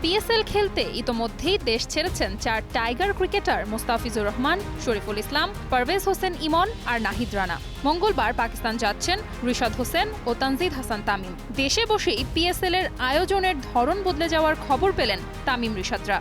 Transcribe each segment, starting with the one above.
PSL খেলতে ইতোমধ্যেই দেশ ছেড়েছেন 4 টাইগার ক্রিকেটার মুস্তাফিজুর রহমান, শরীফুল ইসলাম, পারভেজ হোসেন ইমন আর নাহিদ রানা। মঙ্গলবার পাকিস্তান যাচ্ছেন রিশাদ হোসেন ও তানজিদ হাসান তামিম। দেশে বসেই পিএসএল এর আয়োজনের ধরন বদলে যাওয়ার খবর পেলেন তামিম রিশাদরা।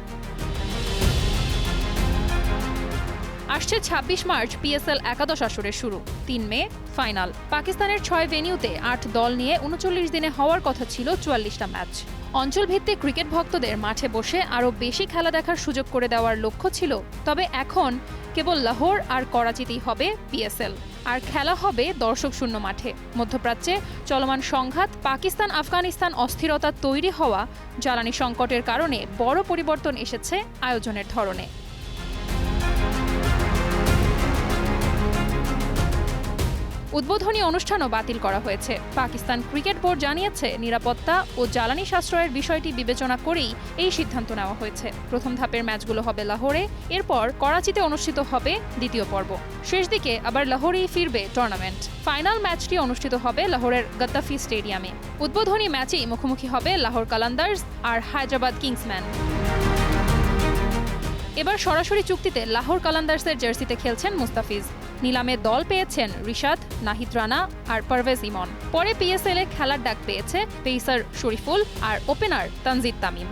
আসছে ২৬ মার্চ পিএসএল একাদশ আসরের শুরু, ৩ মে ফাইনাল। পাকিস্তানের ৬ ভেন্যুতে ৮ দল নিয়ে ৩৯ দিনে হওয়ার কথা ছিল ৪৪টা ম্যাচ। অঞ্চলভিত্তিক ক্রিকেট ভক্তদের মাঠে বসে আরও বেশি খেলা দেখার সুযোগ করে দেওয়ার লক্ষ্য ছিল। তবে এখন কেবল লাহোর আর করাচিতেই হবে পিএসএল, আর খেলা হবে দর্শক শূন্য মাঠে। মধ্যপ্রাচ্যে চলমান সংঘাত, পাকিস্তান আফগানিস্তান অস্থিরতা তৈরি হওয়া, জ্বালানি সংকটের কারণে বড় পরিবর্তন এসেছে আয়োজনের ধরনে। উদ্বোধনী অনুষ্ঠানও বাতিল করা হয়েছে। পাকিস্তান ক্রিকেট বোর্ড জানিয়েছে, নিরাপত্তা ও জ্বালানি সাশ্রয়ের বিষয়টি বিবেচনা করেই এই সিদ্ধান্ত নেওয়া হয়েছে। প্রথম ধাপের ম্যাচগুলো হবে লাহোরে, এরপর করাচিতে অনুষ্ঠিত হবে দ্বিতীয় পর্ব। শেষ দিকে আবার লাহোরেই ফিরবে টুর্নামেন্ট। ফাইনাল ম্যাচটি অনুষ্ঠিত হবে লাহোরের গদ্দাফি স্টেডিয়ামে। উদ্বোধনী ম্যাচেই মুখোমুখি হবে লাহোর কালান্দার্স আর হায়দ্রাবাদ কিংসম্যান। এবার সরাসরি চুক্তিতে লাহোর কালান্দার্সের জার্সিতে খেলছেন মুস্তাফিজ। নিলামে দল পেয়েছেন রিশাদ, নাহিদ রানা আর পারভেজ ইমন। পরে পিএসএল এ খেলার ডাক পেয়েছে পেসার শরীফুল আর ওপেনার তানজিদ তামিম।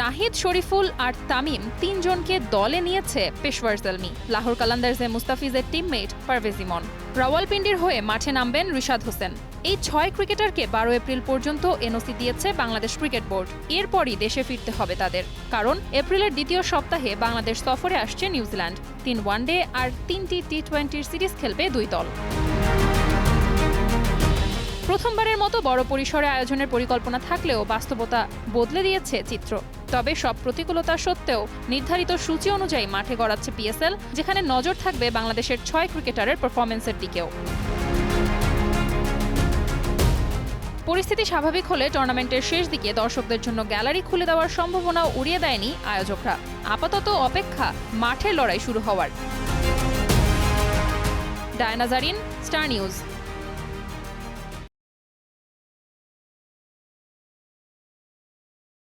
নাহিদ, শরীফুল আর তামিম তিনজনকে দলে নিয়েছে পেশওয়ার জলমি। লাহোর কালান্দার্সে মুস্তাফিজের টিমমেট পারভেজ ইমন। রাওয়ালপিন্ডির হয়ে মাঠে নামবেন রিশাদ হোসেন। এই ৬ ক্রিকেটারকে ১২ এপ্রিল পর্যন্ত এনওসি দিয়েছে বাংলাদেশ ক্রিকেট বোর্ড। এরপরই দেশে ফিরতে হবে তাদের, কারণ এপ্রিলের দ্বিতীয় সপ্তাহে বাংলাদেশ সফরে আসছে নিউজিল্যান্ড। ৩ ওয়ানডে আর ৩টি টি-20 সিরিজ খেলবে ২ দল। প্রথমবারের মতো বড় পরিসরে আয়োজনের পরিকল্পনা থাকলেও বাস্তবতা বদলে দিয়েছে চিত্র। তবে সব প্রতিকূলতা সত্ত্বেও নির্ধারিত সূচি অনুযায়ী মাঠে গড়াচ্ছে পিএসএল, যেখানে নজর থাকবে বাংলাদেশের ৬ ক্রিকেটারের পারফরম্যান্সের দিকেও। পরিস্থিতি স্বাভাবিক হলে টুর্নামেন্টের শেষ দিকে দর্শকদের জন্য গ্যালারি খুলে দেওয়ার সম্ভাবনাও উড়িয়ে দেয়নি আয়োজকরা। আপাতত অপেক্ষা মাঠের লড়াই শুরু হওয়ার। Diana Zarin, star news.